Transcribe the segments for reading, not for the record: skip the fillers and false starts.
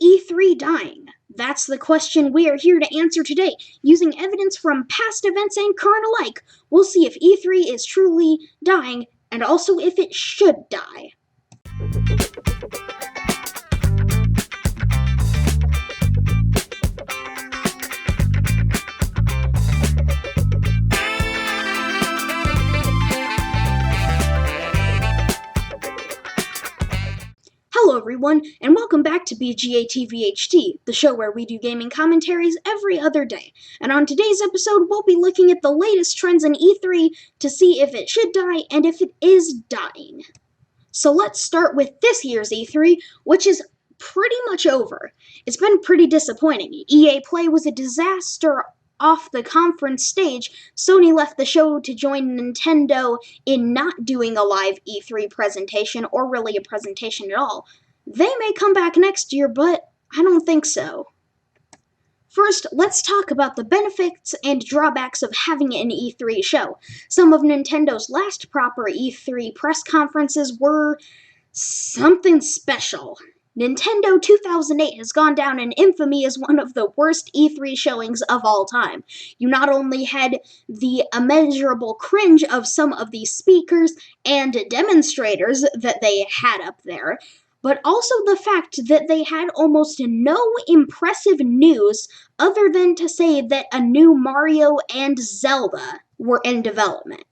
E3 dying? That's the question we are here to answer today, using evidence from past events and current alike. We'll see if E3 is truly dying, and also if it should die. Hello everyone, and welcome back to BGA TVHT, the show where we do gaming commentaries every other day. And on today's episode, we'll be looking at the latest trends in E3 to see if it should die and if it is dying. So let's start with this year's E3, which is pretty much over. It's been pretty disappointing. EA Play was a disaster off the conference stage. Sony left the show to join Nintendo in not doing a live E3 presentation, or really a presentation at all. They may come back next year, but I don't think so. First, let's talk about the benefits and drawbacks of having an E3 show. Some of Nintendo's last proper E3 press conferences were something special. Nintendo 2008 has gone down in infamy as one of the worst E3 showings of all time. You not only had the immeasurable cringe of some of the speakers and demonstrators that they had up there, but also the fact that they had almost no impressive news other than to say that a new Mario and Zelda were in development.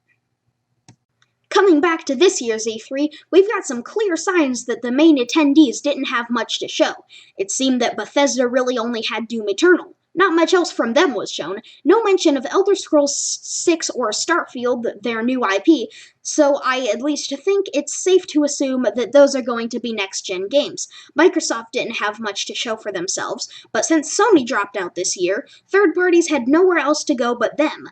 Coming back to this year's E3, we've got some clear signs that the main attendees didn't have much to show. It seemed that Bethesda really only had Doom Eternal. Not much else from them was shown. No mention of Elder Scrolls 6 or Starfield, their new IP, so I at least think it's safe to assume that those are going to be next-gen games. Microsoft didn't have much to show for themselves, but since Sony dropped out this year, third parties had nowhere else to go but them.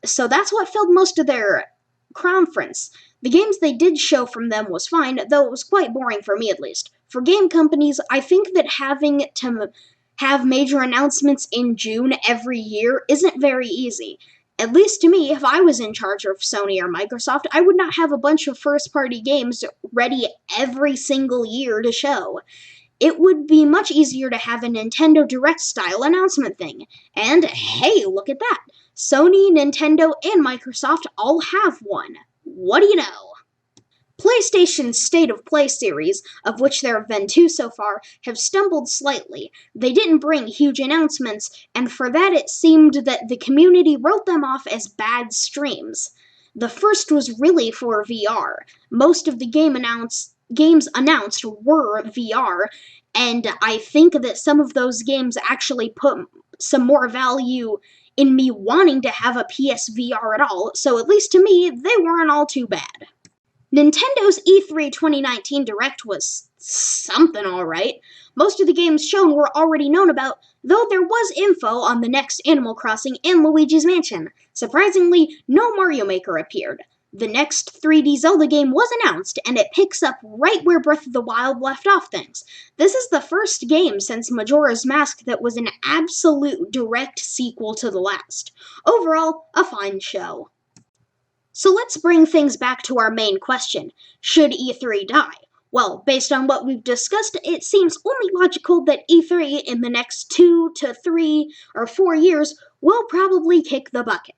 So that's what filled most of their conference. The games they did show from them was fine, though it was quite boring for me at least. For game companies, I think that having to have major announcements in June every year isn't very easy. At least to me, if I was in charge of Sony or Microsoft, I would not have a bunch of first-party games ready every single year to show. It would be much easier to have a Nintendo Direct-style announcement thing. And hey, look at that! Sony, Nintendo, and Microsoft all have one. What do you know? PlayStation's State of Play series, of which there have been 2 so far, have stumbled slightly. They didn't bring huge announcements, and for that it seemed that the community wrote them off as bad streams. The first was really for VR. Most of the games announced were VR, and I think that some of those games actually put some more value in me wanting to have a PSVR at all, so at least to me, they weren't all too bad. Nintendo's E3 2019 Direct was something alright. Most of the games shown were already known about, though there was info on the next Animal Crossing and Luigi's Mansion. Surprisingly, no Mario Maker appeared. The next 3D Zelda game was announced, and it picks up right where Breath of the Wild left off things. This is the first game since Majora's Mask that was an absolute direct sequel to the last. Overall, a fine show. So let's bring things back to our main question. Should E3 die? Well, based on what we've discussed, it seems only logical that E3 in the next 2 to 3 or 4 years will probably kick the bucket.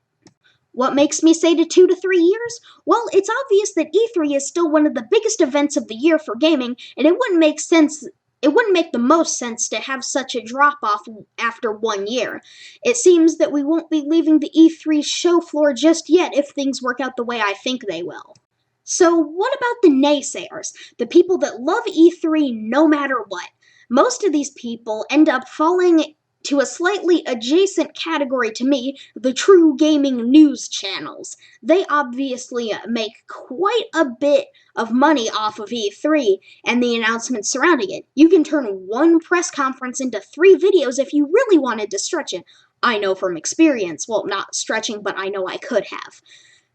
What makes me say to 2 to 3 years? Well, it's obvious that E3 is still one of the biggest events of the year for gaming, and it wouldn't make the most sense to have such a drop-off after 1 year. It seems that we won't be leaving the E3 show floor just yet if things work out the way I think they will. So what about the naysayers? The people that love E3 no matter what? Most of these people end up falling to a slightly adjacent category to me, the true gaming news channels. They obviously make quite a bit of money off of E3 and the announcements surrounding it. You can turn one press conference into 3 videos if you really wanted to stretch it. I know from experience, well, not stretching, but I know I could have.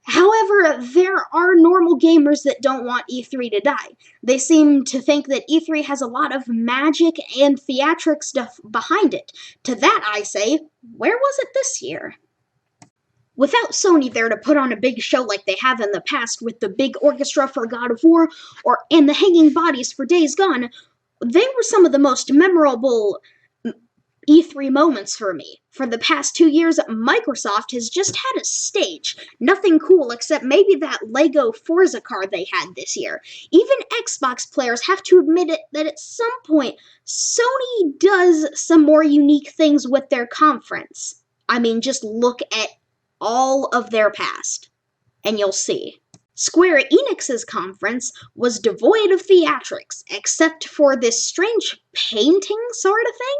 However, there are normal gamers that don't want E3 to die. They seem to think that E3 has a lot of magic and theatric stuff behind it. To that I say, where was it this year? Without Sony there to put on a big show like they have in the past with the big orchestra for God of War and the hanging bodies for Days Gone, They were some of the most memorable E3 moments for me. For the past 2 years, Microsoft has just had a stage. Nothing cool except maybe that Lego Forza car they had this year. Even Xbox players have to admit it that at some point, Sony does some more unique things with their conference. I mean, just look at all of their past, and you'll see. Square Enix's conference was devoid of theatrics, except for this strange painting sort of thing.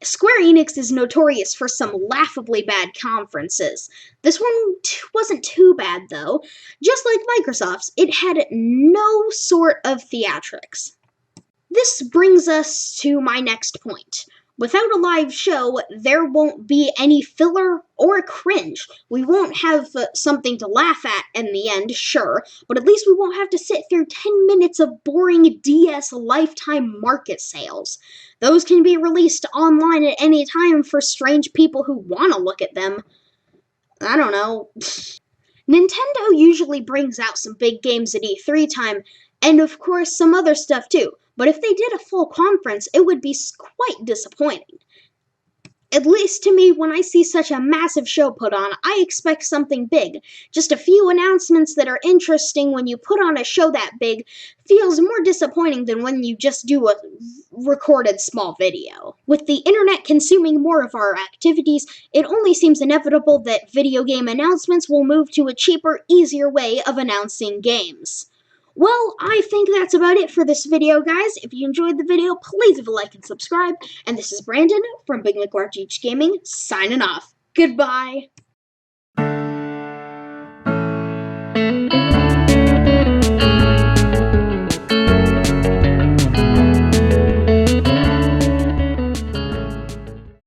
Square Enix is notorious for some laughably bad conferences. This one wasn't too bad, though. Just like Microsoft's, it had no sort of theatrics. This brings us to my next point. Without a live show, there won't be any filler or cringe. We won't have something to laugh at in the end, sure, but at least we won't have to sit through 10 minutes of boring DS lifetime market sales. Those can be released online at any time for strange people who want to look at them. I don't know. Nintendo usually brings out some big games at E3 time, and of course some other stuff too. But if they did a full conference, it would be quite disappointing. At least to me, when I see such a massive show put on, I expect something big. Just a few announcements that are interesting when you put on a show that big feels more disappointing than when you just do a recorded small video. With the internet consuming more of our activities, it only seems inevitable that video game announcements will move to a cheaper, easier way of announcing games. Well, I think that's about it for this video, guys. If you enjoyed the video, please leave a like and subscribe. And this is Brandon from Big McLarch Gaming, signing off. Goodbye.